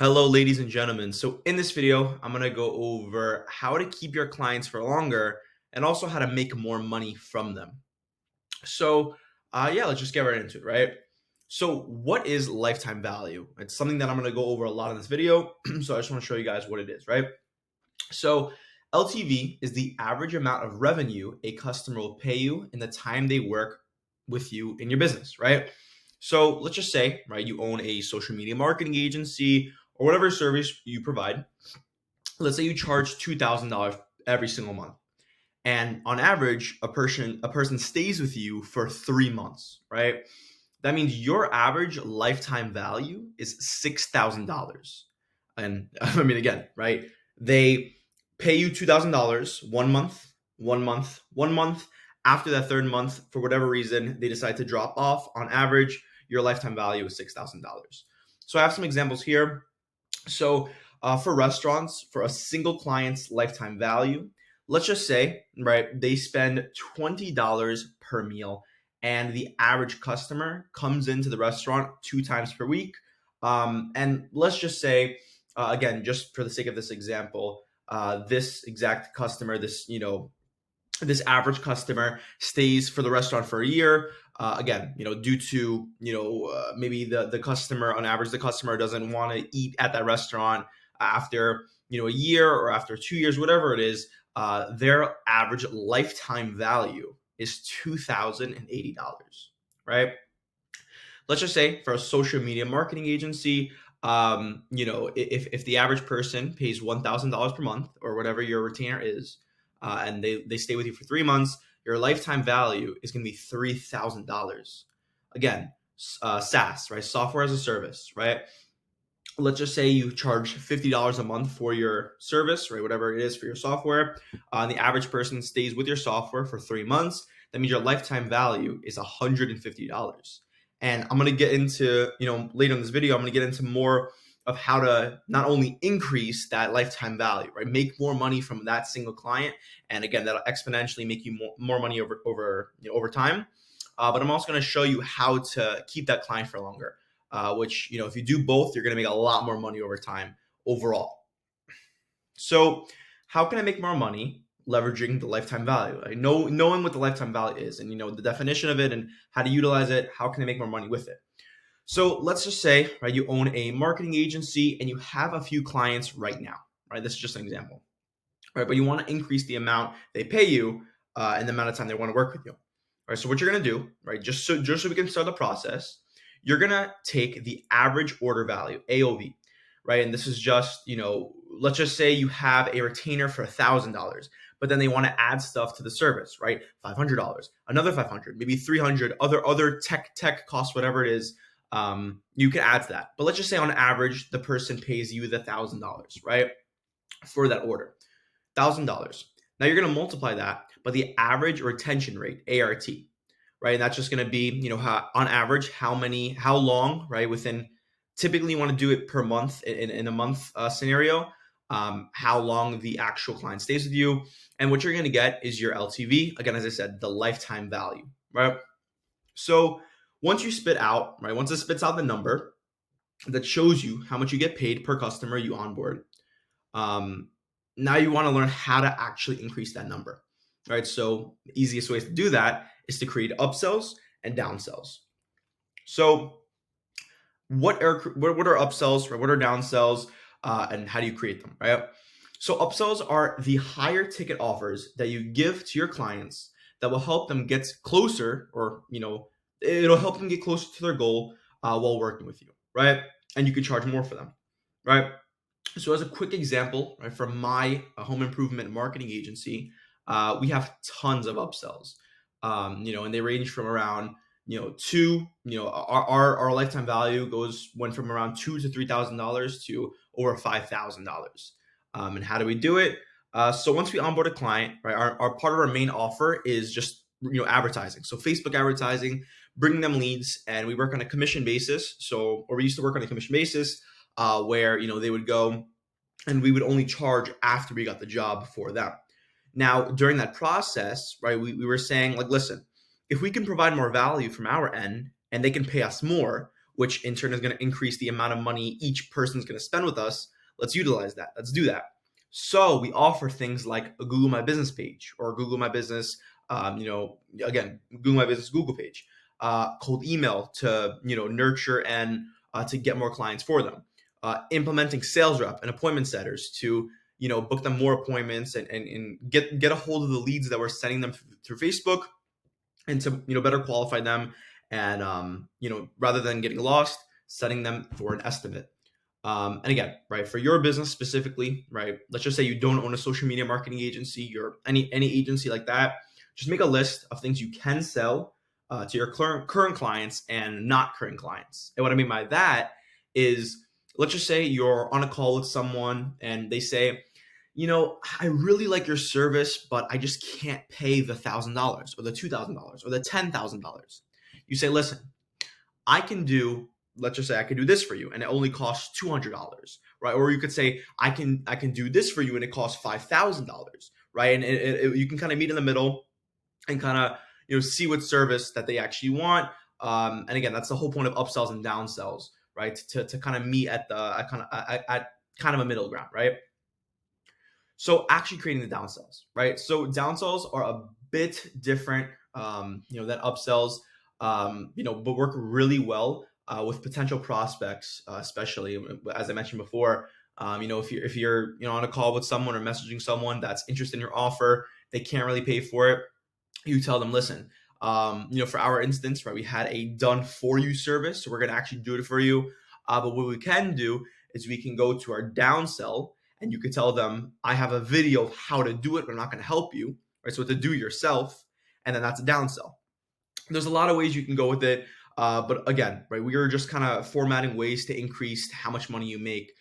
Hello, ladies and gentlemen. So in this video, I'm going to go over how to keep your clients for longer and also how to make more money from them. So let's just get right into it, right? So what is lifetime value? It's something that I'm going to go over a lot in this video. So I just want to show you guys what it is, right? So LTV is the average amount of revenue a customer will pay you in the time they work with you in your business, right? So let's just say, right, you own a social media marketing agency or whatever service you provide. Let's say you charge $2,000 every single month. And on average, a person stays with you for 3 months, right? That means your average lifetime value is $6,000. And I mean, again, right? They pay you $2,000 1 month, 1 month, 1 month. After that third month, for whatever reason, they decide to drop off. On average, your lifetime value is $6,000. So I have some examples here. So for restaurants, for a single client's lifetime value, let's just say, right, they spend $20 per meal, and the average customer comes into the restaurant 2 times per week. And let's just say, again, just for the sake of this example, this exact customer, this average customer stays for the restaurant for a year. Again, due to maybe the customer, on average, the customer doesn't want to eat at that restaurant after a year or after 2 years, whatever it is. Their average lifetime value is $2,080, right? Let's just say for a social media marketing agency, if the average person pays $1,000 per month or whatever your retainer is, and they stay with you for 3 months, your lifetime value is going to be $3,000. Again, SaaS, right? Software as a service, right? Let's just say you charge $50 a month for your service, right? Whatever it is for your software. The average person stays with your software for 3 months. That means your lifetime value is $150. And I'm going to get into, later in this video, I'm going to get into more of how to not only increase that lifetime value, right? Make more money from that single client. And again, that'll exponentially make you more money over time. But I'm also going to show you how to keep that client for longer. Which, if you do both, you're going to make a lot more money over time overall. So how can I make more money leveraging the lifetime value? Knowing what the lifetime value is and, the definition of it and how to utilize it, how can I make more money with it? So let's just say, right, you own a marketing agency and you have a few clients right now, right? This is just an example, right? But you want to increase the amount they pay you and the amount of time they want to work with you. All right, so what you're going to do, right, just so we can start the process, you're going to take the average order value, AOV, right? And this is just, let's just say you have a retainer for $1,000, but then they want to add stuff to the service, right? $500, another 500, maybe 300, other tech costs, whatever it is, you can add to that. But let's just say on average, the person pays you the $1,000, right, for that order. $1,000. Now you're going to multiply that by the average retention rate, ART, right? And that's just going to be, on average, how long, right? Typically you want to do it per month in a month scenario, how long the actual client stays with you. And what you're going to get is your LTV. Again, as I said, the lifetime value, right? So once you spit out, right? Once it spits out the number that shows you how much you get paid per customer you onboard, now you want to learn how to actually increase that number, right? So the easiest ways to do that is to create upsells and downsells. So what are upsells, right? What are downsells, and how do you create them, right? So upsells are the higher ticket offers that you give to your clients that will help them get closer, or it'll help them get closer to their goal while working with you, right? And you can charge more for them, right? So as a quick example, right, from my home improvement marketing agency, we have tons of upsells, and they range from around, our lifetime value went from around $2,000 to $3,000 to over $5,000. And how do we do it? So once we onboard a client, right, our part of our main offer is just, advertising. So Facebook advertising, bringing them leads, and we work on a commission basis. Or we used to work on a commission basis, where they would go and we would only charge after we got the job for them. Now, during that process, right, we were saying, like, listen, if we can provide more value from our end and they can pay us more, which in turn is going to increase the amount of money each person is going to spend with us. Let's utilize that. Let's do that. So we offer things like a Google My Business page or Google My Business, again, Google My Business Google page, cold email to, nurture and to get more clients for them, implementing sales rep and appointment setters to, book them more appointments and get a hold of the leads that we're sending them through Facebook, and to, better qualify them, and rather than getting lost, setting them for an estimate. And again, right, for your business specifically, right, let's just say you don't own a social media marketing agency or any agency like that. Just make a list of things you can sell to your current clients and not current clients. And what I mean by that is, let's just say you're on a call with someone and they say, I really like your service, but I just can't pay the $1,000 or the $2,000 or the $10,000. You say, listen, I can do, let's just say I can do this for you and it only costs $200, right? Or you could say, I can do this for you and it costs $5,000, right? And you can kind of meet in the middle and kind of, see what service that they actually want. And again, that's the whole point of upsells and downsells, right? To kind of meet at kind of a middle ground, right? So actually creating the downsells, right? So downsells are a bit different, than upsells, but work really well with potential prospects, especially as I mentioned before. If you're on a call with someone or messaging someone that's interested in your offer, they can't really pay for it. You tell them, listen, for our instance, right, we had a done for you service, so we're gonna actually do it for you. But what we can do is we can go to our downsell, and you could tell them, I have a video of how to do it, but I'm not gonna help you, right? So to do yourself, and then that's a downsell. There's a lot of ways you can go with it. But again, right, we are just kind of formatting ways to increase how much money you make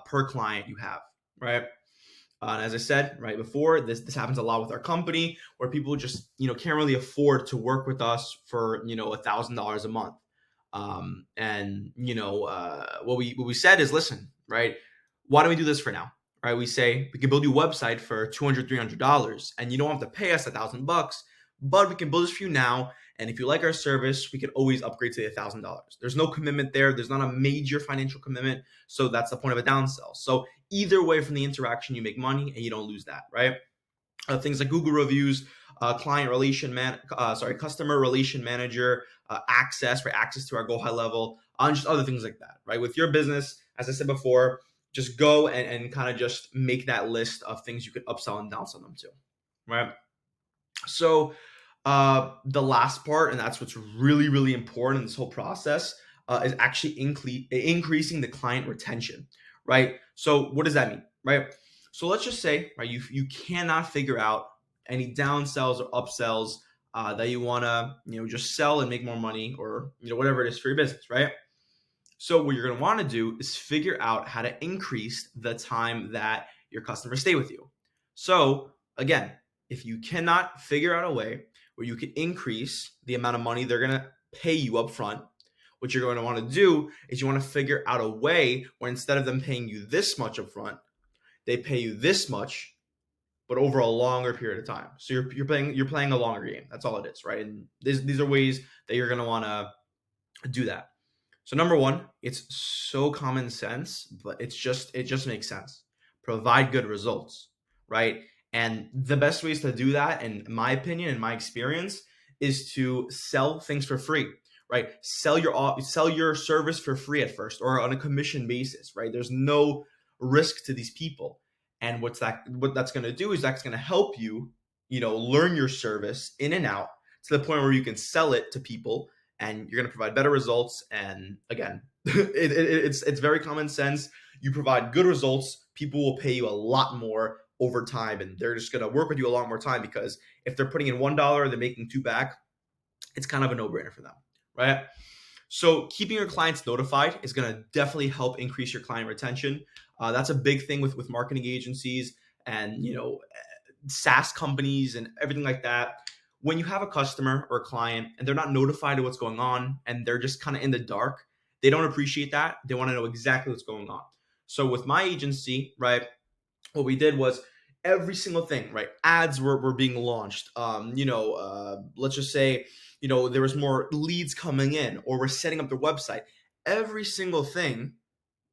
per client you have, right? And as I said right before, this happens a lot with our company, where people just can't really afford to work with us for $1,000 a month. What we said is, listen, right, why don't we do this for now? Right, we say we can build you a website for $200-$300, and you don't have to pay us $1,000, but we can build this for you now. And if you like our service, we can always upgrade to $1,000. There's no commitment there. There's not a major financial commitment. So that's the point of a downsell. So either way, from the interaction, you make money and you don't lose that, right? Things like Google reviews, customer relation manager, access to our Go High level, and just other things like that, right? With your business, as I said before, just go and kind of just make that list of things you could upsell and downsell them to, right? So the last part, and that's what's really, really important in this whole process, is actually increasing the client retention, right? So what does that mean, right? So let's just say, right, you cannot figure out any downsells or upsells that you want to, just sell and make more money, or whatever it is for your business, right? So what you're going to want to do is figure out how to increase the time that your customers stay with you. So again, if you cannot figure out a way where you can increase the amount of money they're going to pay you up front, what you're going to want to do is you want to figure out a way where instead of them paying you this much up front, they pay you this much, but over a longer period of time. So you're playing a longer game. That's all it is, right? And these are ways that you're going to want to do that. So number one, it's so common sense, but it just makes sense. Provide good results, right? And the best ways to do that, in my opinion, in my experience, is to sell things for free, right? Sell your service for free at first, or on a commission basis, right? There's no risk to these people. And what that's going to do is that's going to help you, learn your service in and out to the point where you can sell it to people, and you're going to provide better results. And again, it's very common sense. You provide good results, people will pay you a lot more over time, and they're just going to work with you a lot more time, because if they're putting in $1, they're making 2 back. It's kind of a no-brainer for them, right? So keeping your clients notified is going to definitely help increase your client retention. That's a big thing with marketing agencies and SaaS companies and everything like that. When you have a customer or a client and they're not notified of what's going on and they're just kind of in the dark, they don't appreciate that. They want to know exactly what's going on. So with my agency, right, what we did was every single thing, right? Ads were being launched. Let's just say, there was more leads coming in, or we're setting up the website. every single thing,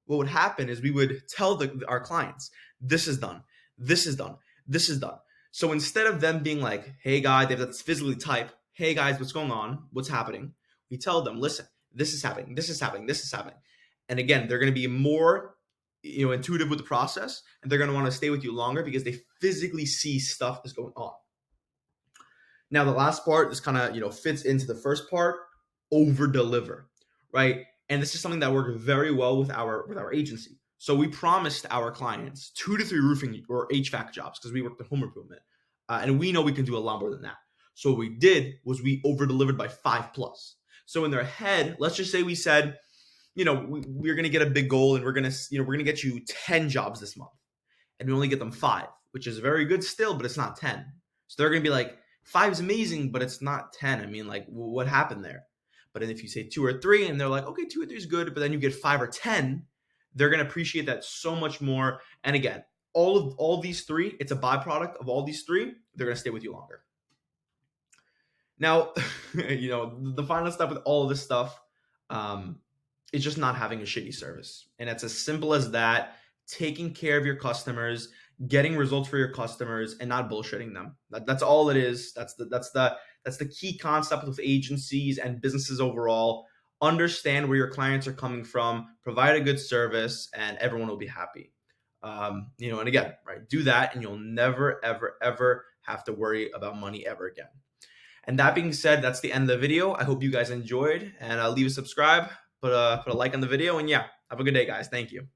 what would happen is we would tell our clients, this is done, this is done, this is done. So instead of them being like, hey guys, they have to physically type, hey guys, what's going on? What's happening? We tell them, listen, this is happening, this is happening, this is happening. And again, they're going to be more intuitive with the process, and they're going to want to stay with you longer because they physically see stuff is going on. Now, the last part, this kind of fits into the first part, over deliver, right? And this is something that worked very well with our agency. So we promised our clients 2 to 3 roofing or HVAC jobs because we worked in home improvement, and we know we can do a lot more than that. So what we did was we over delivered by 5+. So in their head, let's just say we said, we're going to get a big goal, and we're going to get you 10 jobs this month, and we only get them 5, which is very good still, but it's not 10. So they're going to be like, 5 is amazing, but it's not 10. I mean, like, what happened there? But then if you say 2 or 3, and they're like, okay, 2 or 3 is good, but then you get 5 or 10, they're going to appreciate that so much more. And again, all these 3, it's a byproduct of all these 3. They're going to stay with you longer. Now, the final step with all of this stuff is just not having a shitty service. And it's as simple as that. Taking care of your customers, getting results for your customers, and not bullshitting them. That's all it is. That's the key concept with agencies and businesses overall. Understand where your clients are coming from, provide a good service, and everyone will be happy. And again, right, do that, and you'll never, ever, ever have to worry about money ever again. And that being said, that's the end of the video. I hope you guys enjoyed, and leave a subscribe, put a like on the video, and yeah, have a good day, guys. Thank you.